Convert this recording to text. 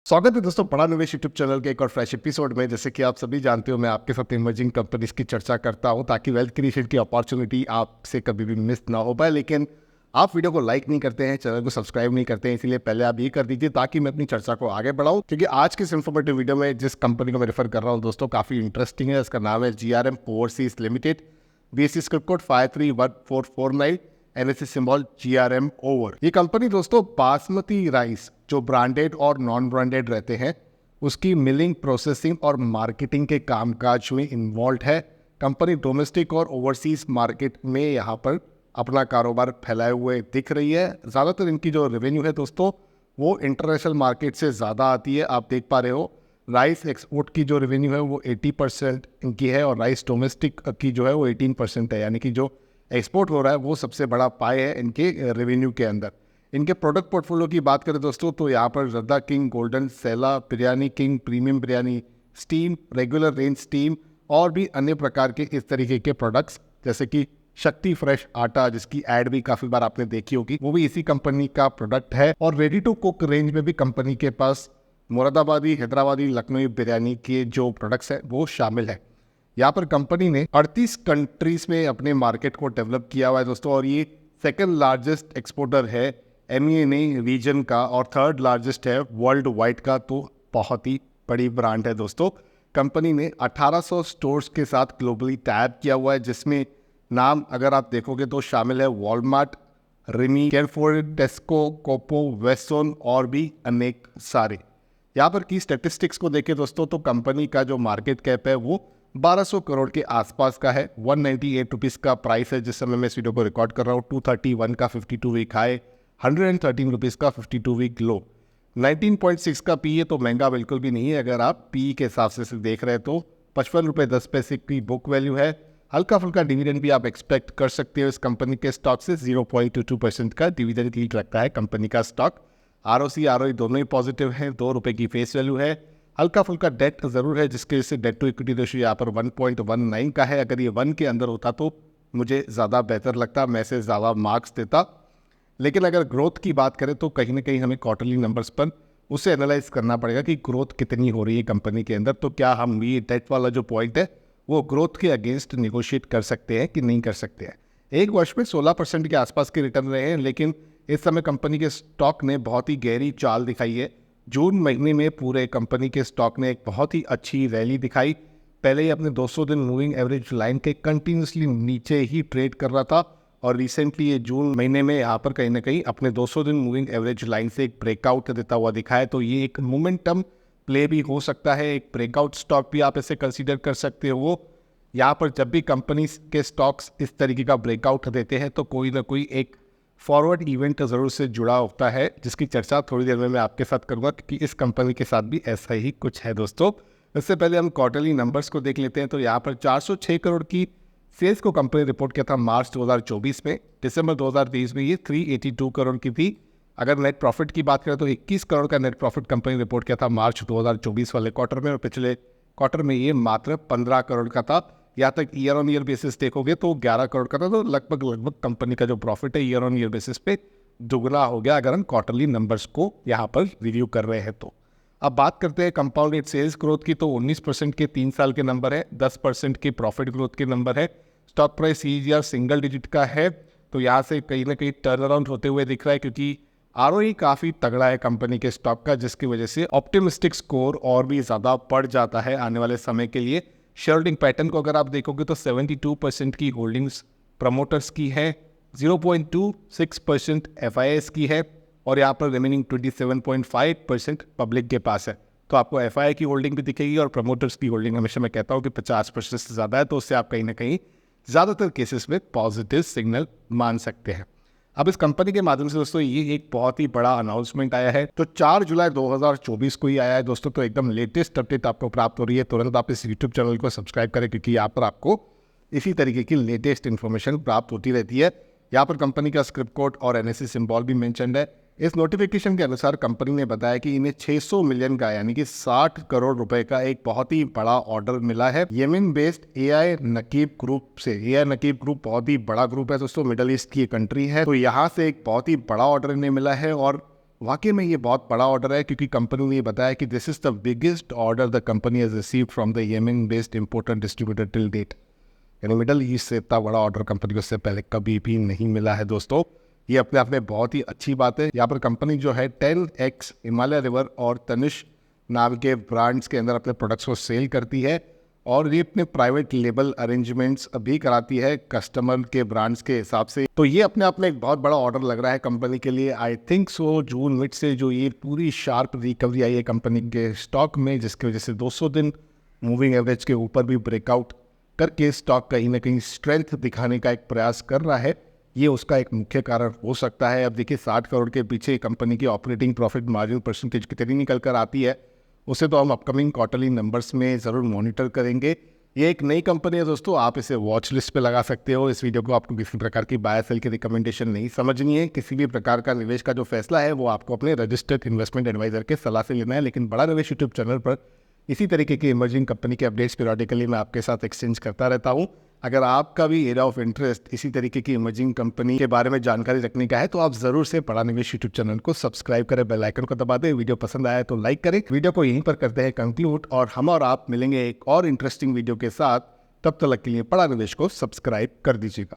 स्वागत है दोस्तों बड़ा निवेश यूट्यूब चैनल के एक और फ्रेश एपिसोड में। जैसे कि आप सभी जानते हो, मैं आपके साथ इमर्जिंग कंपनीज की चर्चा करता हूं ताकि वेल्थ क्रिएशन की अपॉर्चुनिटी आपसे कभी भी मिस ना हो पाए। लेकिन आप वीडियो को लाइक नहीं करते हैं, चैनल को सब्सक्राइब नहीं करते हैं, इसलिए पहले आप ये कर दीजिए ताकि मैं अपनी चर्चा को आगे बढ़ाऊं। क्योंकि आज के इस इन्फॉर्मेटिव वीडियो में जिस कंपनी को मैं रेफर कर रहा हूँ दोस्तों, काफी इंटरेस्टिंग है। इसका नाम है GRM overseas limited, BSE script code 531449, NSE symbol GRM over. ये कंपनी दोस्तों बासमती राइस जो ब्रांडेड और नॉन ब्रांडेड रहते हैं उसकी मिलिंग, प्रोसेसिंग और मार्केटिंग के कामकाज में इन्वॉल्व है। कंपनी डोमेस्टिक और ओवरसीज मार्केट में यहाँ पर अपना कारोबार फैलाए हुए दिख रही है। ज़्यादातर इनकी जो रेवेन्यू है दोस्तों वो इंटरनेशनल मार्केट से ज़्यादा आती है। आप देख पा रहे हो, राइस एक्सपोर्ट की जो रेवेन्यू है वो 80% इनकी है और राइस डोमेस्टिक की जो है वो 18% है। यानी कि जो एक्सपोर्ट हो रहा है वो सबसे बड़ा पाए है इनके रेवेन्यू के अंदर। इनके प्रोडक्ट पोर्टफोलियो की बात करें दोस्तों तो यहाँ पर रद्दा king, golden sella, biryani king, premium biryani, steam, regular range steam और भी अन्य प्रकार के इस तरीके के प्रोडक्ट्स जैसे कि शक्ति फ्रेश आटा, जिसकी एड भी काफ़ी बार आपने देखी होगी, वो भी इसी कंपनी का प्रोडक्ट है। और रेडी टू कुक रेंज में भी कंपनी के पास मुरादाबादी, हैदराबादी, लखनऊ बिरयानी के जो प्रोडक्ट्स हैं वो शामिल है। यहाँ पर कंपनी ने 38 कंट्रीज में अपने मार्केट को डेवलप किया हुआ है दोस्तों, और ये सेकंड लार्जेस्ट एक्सपोर्टर है MENA रीजन का और थर्ड लार्जेस्ट है वर्ल्ड वाइड का। तो बहुत ही बड़ी ब्रांड है दोस्तों। कंपनी ने 1800 स्टोर्स के साथ ग्लोबली टैप किया हुआ है, जिसमें नाम अगर आप देखोगे तो शामिल है वॉलमार्ट, रिमी, केयरफोर, टेस्को, कोपो, वेस्टर्न और भी अनेक सारे। यहाँ पर की स्टैटिस्टिक्स को देखें दोस्तों तो कंपनी का जो मार्केट कैप है वो 1200 करोड़ के आसपास का है। 198 रुपीज़ का प्राइस है जिस समय मैं इस वीडियो को रिकॉर्ड कर रहा हूँ। 231 का 52 वीक हाई, 113 रुपीज़ का 52 वीक लो, 19.6 का पी है। तो महंगा बिल्कुल भी नहीं है अगर आप पी के हिसाब से देख रहे हैं तो। 55 रुपये 10 पैसे की बुक वैल्यू है। हल्का फुल्का डिविडेंड भी आप एक्सपेक्ट कर सकते हो इस कंपनी के स्टॉक से। 0.22% का डिविडेंड लीड रखता है कंपनी का स्टॉक। ROC ROE दोनों ही पॉजिटिव है। 2 रुपये की फेस वैल्यू है। हल्का फुल्का डेट ज़रूर है जिसके वजह से डेट टू इक्विटी रेशियो यहाँ पर 1.19 का है। अगर ये 1 के अंदर होता तो मुझे ज़्यादा बेहतर लगता, मैं से ज़्यादा मार्क्स देता। लेकिन अगर ग्रोथ की बात करें तो कहीं ना कहीं हमें क्वार्टरली नंबर्स पर उसे एनालाइज करना पड़ेगा कि ग्रोथ कितनी हो रही है कंपनी के अंदर। तो क्या हम ये डेट वाला जो पॉइंट है वो ग्रोथ के अगेंस्ट निगोशिएट कर सकते हैं कि नहीं कर सकते हैं। एक वर्ष में 16% के आसपास के रिटर्न रहे हैं, लेकिन इस समय कंपनी के स्टॉक ने बहुत ही गहरी चाल दिखाई है। जून महीने में पूरे कंपनी के स्टॉक ने एक बहुत ही अच्छी रैली दिखाई। पहले ही अपने 200 दिन मूविंग एवरेज लाइन के कंटिन्यूसली नीचे ही ट्रेड कर रहा था और रिसेंटली ये जून महीने में यहाँ पर कहीं ना कहीं अपने 200 दिन मूविंग एवरेज लाइन से एक ब्रेकआउट देता हुआ दिखा है। तो ये एक मोमेंटम प्ले भी हो सकता है, एक ब्रेकआउट स्टॉक भी आप इसे कंसीडर कर सकते हो। यहाँ पर जब भी कंपनी के स्टॉक्स इस तरीके का ब्रेकआउट देते हैं तो कोई ना कोई एक फॉरवर्ड इवेंट ज़रूर से जुड़ा होता है, जिसकी चर्चा थोड़ी देर में मैं आपके साथ करूँगा, क्योंकि इस कंपनी के साथ भी ऐसा ही कुछ है दोस्तों। इससे पहले हम क्वार्टरली नंबर्स को देख लेते हैं। तो यहाँ पर 406 करोड़ की सेल्स को कंपनी रिपोर्ट किया था मार्च 2024 में। दिसंबर 2023 में ये 382 करोड़ की थी। अगर नेट प्रॉफिट की बात करें तो 21 करोड़ का नेट प्रॉफिट कंपनी रिपोर्ट किया था मार्च 2024 वाले क्वार्टर में, और पिछले क्वार्टर में ये मात्र 15 करोड़ का था। यहाँ तक ईयर ऑन ईयर बेसिस देखोगे तो 11 करोड़ का था। तो लगभग कंपनी का जो प्रॉफिट है ईयर ऑन ईयर बेसिस पे दुगना हो गया अगर हम क्वार्टरली नंबर्स को यहाँ पर रिव्यू कर रहे हैं तो। अब बात करते हैं कंपाउंडेड सेल्स ग्रोथ की। तो 19% के 3 साल के नंबर है, 10% के प्रॉफिट ग्रोथ के नंबर है। Stock price CAGR single digit का है। तो यहाँ से कहीं ना कहीं टर्न अराउंड होते हुए दिख रहा है, क्योंकि ROE काफ़ी तगड़ा है कंपनी के स्टॉक का, जिसकी वजह से ऑप्टिमिस्टिक स्कोर और भी ज़्यादा बढ़ जाता है आने वाले समय के लिए। शेयर होल्डिंग पैटर्न को अगर आप देखोगे तो 72% की होल्डिंग्स प्रमोटर्स की है, 0.26% FIIs की है और यहाँ पर रिमेनिंग 27.5% पब्लिक के पास है। तो आपको FII की होल्डिंग भी दिखेगी और प्रमोटर्स की होल्डिंग हमेशा मैं कहता हूँ कि 50% से ज़्यादा है, तो उससे आप कहीं ना कहीं ज़्यादातर केसेस में पॉजिटिव सिग्नल मान सकते हैं। अब इस कंपनी के माध्यम से दोस्तों ये एक बहुत ही बड़ा अनाउंसमेंट आया है, तो 4 जुलाई 2024 को ही आया है दोस्तों। तो एकदम लेटेस्ट अपडेट आपको प्राप्त हो रही है। तुरंत आप इस यूट्यूब चैनल को सब्सक्राइब करें, क्योंकि यहाँ पर आपको इसी तरीके की लेटेस्ट इन्फॉर्मेशन प्राप्त होती रहती है। यहाँ पर कंपनी का स्क्रिप्ट कोड और NSE सिंबल भी मेंशन्ड है। इस नोटिफिकेशन के अनुसार कंपनी ने बताया कि इन्हें 600 मिलियन का यानी कि 60 करोड़ रुपए का एक बहुत ही बड़ा ऑर्डर मिला है येमेन बेस्ड AI नकीब ग्रुप से। AI नकीब ग्रुप बहुत ही बड़ा ग्रुप है दोस्तों, मिडल ईस्ट की कंट्री है। तो यहाँ से एक बहुत ही बड़ा ऑर्डर इन्हें मिला है और वाकई में ये बहुत बड़ा ऑर्डर है, क्योंकि कंपनी ने ये बताया कि this is the biggest order the company has received from the Yemen based importer distributor till date. यानी मिडल ईस्ट से इतना बड़ा ऑर्डर कंपनी को इससे पहले कभी भी नहीं मिला है दोस्तों। ये अपने आप में बहुत ही अच्छी बात है। यहाँ पर कंपनी जो है 10X, हिमालय रिवर और तनिष नाम के ब्रांड्स के अंदर अपने प्रोडक्ट्स को सेल करती है, और ये अपने प्राइवेट लेबल अरेंजमेंट्स भी कराती है कस्टमर के ब्रांड्स के हिसाब से। तो ये अपने आप में एक बहुत बड़ा ऑर्डर लग रहा है कंपनी के लिए। I think so June mid से जो ये पूरी शार्प रिकवरी आई है कंपनी के स्टॉक में, जिसकी वजह से 200 दिन मूविंग एवरेज के ऊपर भी ब्रेकआउट करके स्टॉक कहीं ना कहीं स्ट्रेंथ दिखाने का एक प्रयास कर रहा है, ये उसका एक मुख्य कारण हो सकता है। अब देखिए 60 करोड़ के पीछे कंपनी की ऑपरेटिंग प्रॉफिट मार्जिन परसेंटेज कितनी निकल कर आती है, उसे तो हम अपकमिंग क्वार्टरली नंबर्स में ज़रूर मॉनिटर करेंगे। ये एक नई कंपनी है दोस्तों, आप इसे वॉच लिस्ट पे लगा सकते हो। इस वीडियो को आपको किसी प्रकार की बाय सेल की रिकमेंडेशन नहीं समझनी है। किसी भी प्रकार का निवेश का जो फैसला है वो आपको अपने रजिस्टर्ड इन्वेस्टमेंट एडवाइजर के सलाह से लेना है। लेकिन बड़ा निवेश यूट्यूब चैनल पर इसी तरीके की इमर्जिंग कंपनी के अपडेट्स पीरियडिकली मैं आपके साथ एक्सचेंज करता रहता हूँ। अगर आपका भी एरिया ऑफ इंटरेस्ट इसी तरीके की इमर्जिंग कंपनी के बारे में जानकारी रखने का है, तो आप जरूर से बड़ा निवेश यूट्यूब चैनल को सब्सक्राइब करें, बेल आइकन को दबा दें। वीडियो पसंद आया तो लाइक करें। वीडियो को यहीं पर करते हैं कंक्लूड, और हम और आप मिलेंगे एक और इंटरेस्टिंग वीडियो के साथ। तब तक के लिए बड़ा निवेश को सब्सक्राइब कर दीजिएगा।